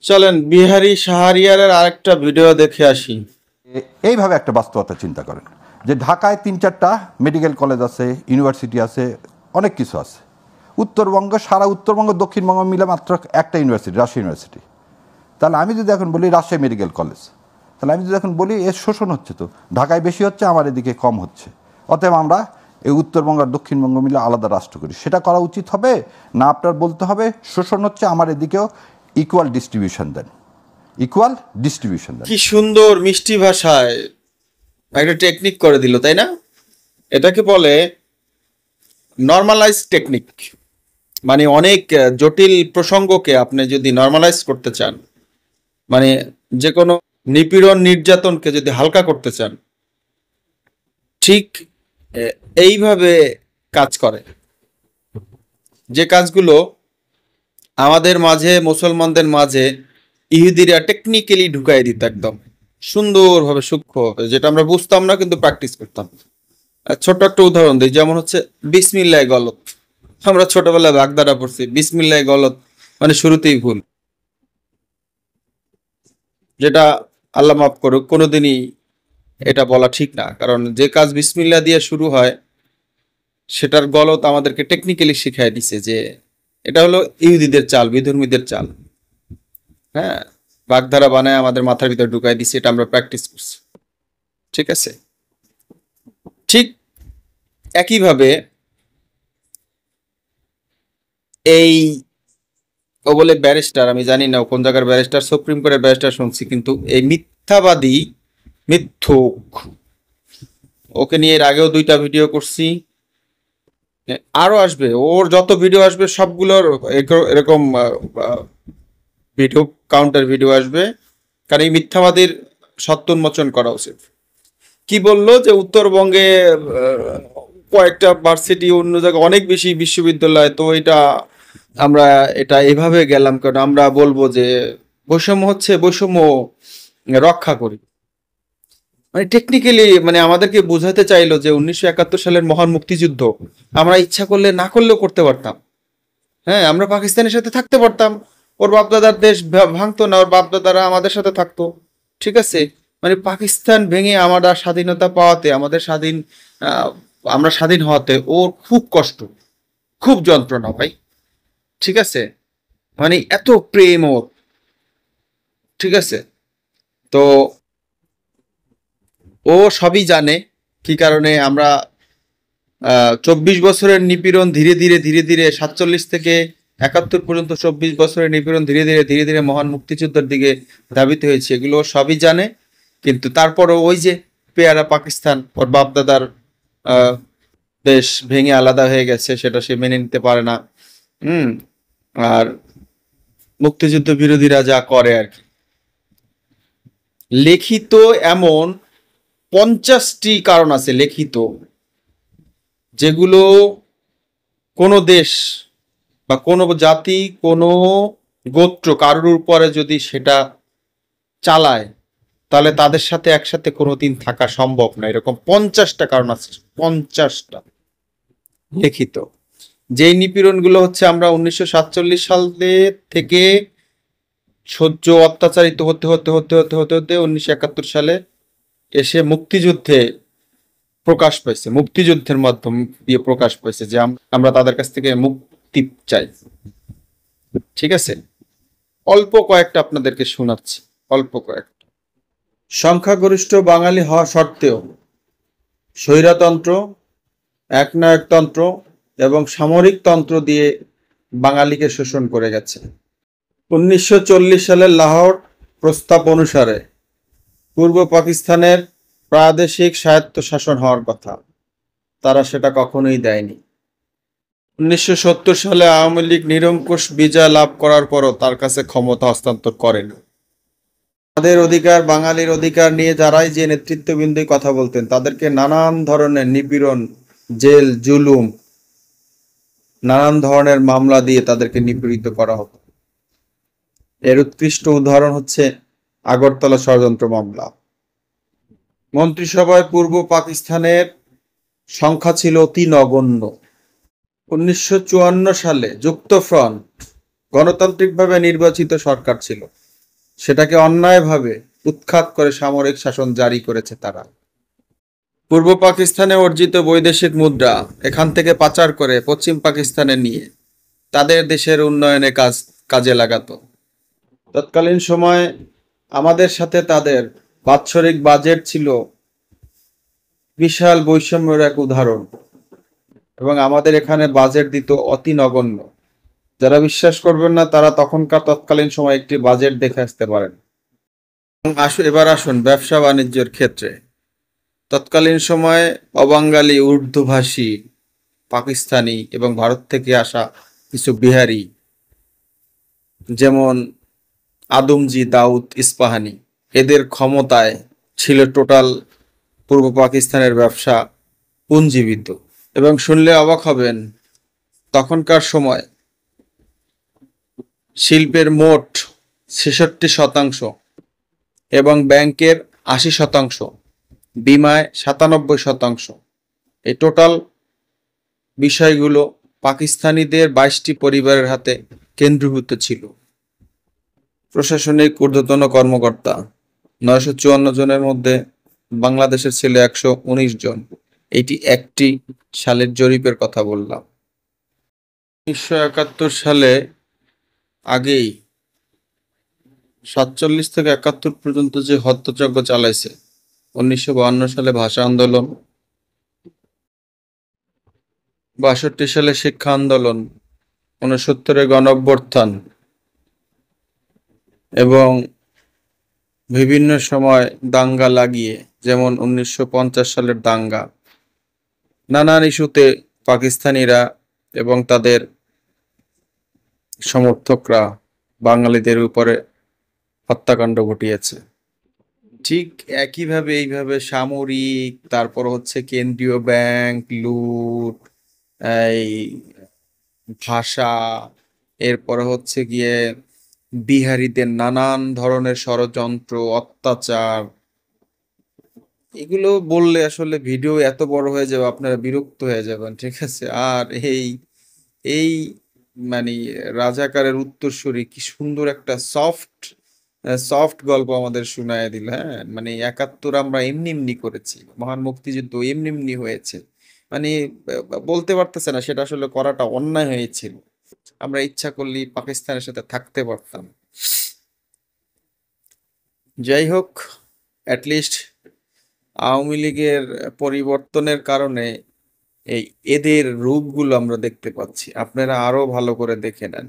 চলেন বিহারি শাহরিয়ারের আরেকটা ভিডিও দেখে আসি। এইভাবে একটা বাস্তবতা চিন্তা করেন যে ঢাকায় 3-4টা মেডিকেল কলেজ আছে, ইউনিভার্সিটি আছে, অনেক কিছু আছে। উত্তরবঙ্গ, সারা উত্তরবঙ্গ দক্ষিণবঙ্গ মিলে মাত্র একটা ইউনিভার্সিটি, রাজশাহী ইউনিভার্সিটি। তাহলে আমি যদি এখন বলি রাজশাহী মেডিকেল কলেজ, তাহলে আমি যদি এখন বলি এর শোষণ হচ্ছে, তো ঢাকায় বেশি হচ্ছে, আমার এদিকে কম হচ্ছে, অতএব আমরা এই উত্তরবঙ্গ আর দক্ষিণবঙ্গ মিলে আলাদা রাষ্ট্র করি। সেটা করা উচিত হবে না? আপনার বলতে হবে শোষণ হচ্ছে, আমার এদিকেও ইকুয়াল ডিস্ট্রিবিউশন দেন, ইকুয়াল ডিস্ট্রিবিউশন দেন। কি সুন্দর মিষ্টি ভাষায় একটা টেকনিক করে দিল, তাই না? এটাকে বলে নর্মালাইজ টেকনিক। মানে অনেক জটিল প্রসঙ্গকে আপনি যদি নর্মালাইজ করতে চান, মানে যে কোনো নিপীড়ন নির্যাতনকে যদি হালকা করতে চান, ঠিক এইভাবে কাজ করে। যে কাজগুলো আমাদের মাঝে, মুসলমানদের মাঝে ইহুদিরা টেকনিক্যালি ঢুকাই দিত একদম সুন্দরভাবে, সূক্ষ্মভাবে, যেটা আমরা বুঝতাম না কিন্তু প্র্যাকটিস করতাম। ছোট্ট একটা উদাহরণ দিই, যেমন হচ্ছে বিসমিল্লাহ গলত। আমরা ছোটবেলায় বাগদারা পড়ছি, বিসমিল্লাহ গলত মানে শুরুতেই ভুল, যেটা আল্লাহ মাফ করুক, কোনোদিনই এটা বলা ঠিক না। কারণ যে কাজ বিসমিল্লাহ দিয়ে শুরু হয় সেটার গলত আমাদেরকে টেকনিক্যালি শিখাই দিছে যে এটা হলো ইহুদিদের চাল, বিধর্মীদের চাল। হ্যাঁ, বাগধারা বানায় আমাদের মাথার ভিতরে ঢুকাই দিছে, এটা আমরা প্র্যাকটিস করছি। ঠিক আছে, ঠিক একইভাবে এই ও বলে ব্যারিস্টার, আমি জানি না কোন জায়গার ব্যারিস্টার, সুপ্রিম কোর্টের ব্যারিস্টার শুনছি, কিন্তু এই মিথ্যাবাদী, মিথ্যুক, ওকে নিয়ে এর আগেও 2টা ভিডিও করছি, আরো আসবে, ওর যত ভিডিও আসবে সবগুলোর এরকম ভিডিও কাউন্টার ভিডিও আসবে। কারণ এই মিথ্যাবাদীর সত্য উন্মোচন করা উচিত। কি বললো যে উত্তরবঙ্গে কয়েকটা ভার্সিটি, অন্য জায়গায় অনেক বেশি বিশ্ববিদ্যালয়, তো আমরা এটা এভাবে গেলাম কারণ আমরা বলবো যে বৈষম্য হচ্ছে, বৈষম্য রক্ষা করি। মানে টেকনিক্যালি মানে আমাদেরকে বোঝাতে চাইলো যে 1971 সালের মহান মুক্তিযুদ্ধ আমরা ইচ্ছা করলে না করলেও করতে পারতাম। হ্যাঁ, আমরা পাকিস্তানের সাথে থাকতে পারতাম, ওর বাপদাদার দেশ ভাঙতো না, ওর বাপদাদারা আমাদের সাথে থাকতো। ঠিক আছে, মানে পাকিস্তান ভেঙে আমরা স্বাধীনতা পাওয়াতে, আমাদের আমরা স্বাধীন হওয়াতে ওর খুব কষ্ট, খুব যন্ত্রণা ভাই। ঠিক আছে, মানে এত প্রেম ওর। ঠিক আছে, তো ও সবই জানে কি কারণে আমরা 24 বছরের নিপীড়ন ধীরে ধীরে ধীরে ধীরে 47 থেকে 71 পর্যন্ত 24 বছরের নিপীড়ন ধীরে ধীরে ধীরে ধীরে মহান মুক্তিযুদ্ধের দিকে ধাবিত হয়েছে, এগুলো সবই জানে। কিন্তু তারপরও ওই যে পেয়ারা পাকিস্তান, ওর বাপদাদার দেশ ভেঙে আলাদা হয়ে গেছে, সেটা সে মেনে নিতে পারে না। আর মুক্তিযুদ্ধ বিরোধীরা যা করে আর কি, লিখিত এমন 50টি কারণ আছে লিখিত, যেগুলো কোনো দেশ বা কোনো জাতি, কোনো গোত্র কারোর উপরে যদি সেটা চালায়, তাহলে তাদের সাথে একসাথে কোনোদিন থাকা সম্ভব না। এরকম 50টা কারণ আছে, 50টা লিখিত। যেই নিপীড়নগুলো হচ্ছে আমরা 1947 সালে থেকে সহ্য, অত্যাচারিত হতে হতে হতে হতে হতে হতে 1971 সালে এসে মুক্তিযুদ্ধে প্রকাশ পাইছে, মুক্তিযুদ্ধের মাধ্যম দিয়ে প্রকাশ পাইছে যে আমরা তাদের কাছ থেকে মুক্তি চাই। ঠিক আছে, অল্প কয়েকটা আপনাদেরকে শোনাচ্ছি, অল্প কয়েকটা। সংখ্যাগরিষ্ঠ বাঙালি হওয়া সত্ত্বেও স্বৈরতন্ত্র, একনায়কতন্ত্র এবং সামরিক তন্ত্র দিয়ে বাঙালিকে শোষণ করে গেছে। 1940 সালের লাহোর প্রস্তাব অনুসারে পূর্ব পাকিস্তানের প্রাদেশিক স্বায়ত্তশাসন হওয়ার কথা, তারা সেটা কখনোই দেয়নি। 1970 সালে আওয়ামী লীগ নিরঙ্কুশ বিজয় লাভ করার পরও তার কাছে ক্ষমতা হস্তান্তর করেনি। আমাদের অধিকার, বাঙালির অধিকার নিয়ে যারাই যে নেতৃত্ববৃন্দই কথা বলতেন, তাদেরকে নানান ধরনের নিপীড়ন, জেল, জুলুম, নানান ধরনের মামলা দিয়ে তাদেরকে নিপীড়িত করা হতো। এর উৎকৃষ্ট উদাহরণ হচ্ছে আগরতলা ষড়যন্ত্র মামলা। মন্ত্রিসভায় পূর্ব পাকিস্তানের সংখ্যা ছিল অতি নগণ্য। 1954 সালে যুক্তফ্রন্ট গণতান্ত্রিকভাবে নির্বাচিত সরকার ছিল, সেটাকে অন্যায়ভাবে উৎখাত করে সামরিক শাসন জারি করেছে তারা। পূর্ব পাকিস্তানে অর্জিত বৈদেশিক মুদ্রা এখান থেকে পাচার করে পশ্চিম পাকিস্তানে নিয়ে তাদের দেশের উন্নয়নে কাজে লাগাতো। তৎকালীন সময়ে আমাদের সাথে তাদের বাৎসরিক বাজেট ছিল বিশাল বৈষম্যের এক উদাহরণ, এবং আমাদের এখানে বাজেট দিত অতি নগণ্য। যারা বিশ্বাস করবেন না তারা তৎকালীন সময় একটি বাজেট দেখে আসতে পারেন। এবার আসুন ব্যবসা বাণিজ্যের ক্ষেত্রে। তৎকালীন সময়ে অবাঙ্গালি, উর্দুভাষী, পাকিস্তানি এবং ভারত থেকে আসা কিছু বিহারি, যেমন আদমজি দাউদ ইস্পাহানি, এদের ক্ষমতায় ছিল টোটাল পূর্ব পাকিস্তানের ব্যবসা পুঞ্জীবিত। এবং শুনলে অবাক হবেন, তখনকার সময় শিল্পের মোট ৬৬% এবং ব্যাংকের ৮০%, বিমায় ৯৭%, এই টোটাল বিষয়গুলো পাকিস্তানিদের ২২টি পরিবারের হাতে কেন্দ্রীভূত ছিল। প্রশাসনিক ঊর্ধ্বতন কর্মকর্তা ৯৫৪ জনের মধ্যে বাংলাদেশের ছিল ১১৯ জন। এটি একটি সালের জরিপের কথা বললাম। ১৯৭১ সালে আগেই ৪৭ থেকে ৭১ পর্যন্ত যে হত্যাযজ্ঞ চালাইছে, ১৯৫২ সালে ভাষা আন্দোলন, ৬২ সালে শিক্ষা আন্দোলন, ৬৯-এর গণঅভ্যুত্থান এবং বিভিন্ন সময় দাঙ্গা লাগিয়ে, যেমন ১৯৫০ সালের দাঙ্গা, নানান ইস্যুতে পাকিস্তানিরা এবং তাদের সমর্থকরা বাঙালিদের উপরে হত্যাকাণ্ড ঘটিয়েছে। ঠিক একইভাবে এইভাবে সামরিক, তারপর হচ্ছে কেন্দ্রীয় ব্যাংক লুট, এই ভাষা, এরপরে হচ্ছে গিয়ে বিহারীদের নানান ধরনের ষড়যন্ত্র, অত্যাচার, এগুলো বললে আসলে ভিডিও এত বড় হয়ে যাবে, আপনারা বিরক্ত হয়ে যাবেন, ঠিক আছে? আর এই এই মানে রাজাকারের উত্তরসূরি কি সুন্দর একটা সফট গল্প আমাদের শোনায় দিল। হ্যাঁ, মানে ৭১ আমরা এমনি এমনি করেছি, মহান মুক্তিযুদ্ধ এমনি এমনি হয়েছে, মানে বলতে পারতেছে না সেটা আসলে করাটা অন্যায় হয়েছিল। আমরা ইচ্ছা করলেই পাকিস্তানের সাথে থাকতে পারতাম। যাই হোক, অ্যাটলিস্ট আওয়ামী লীগের পরিবর্তনের কারণে এদের রূপগুলো আমরা দেখতে পাচ্ছি। আপনারা আরো ভালো করে দেখে নেন।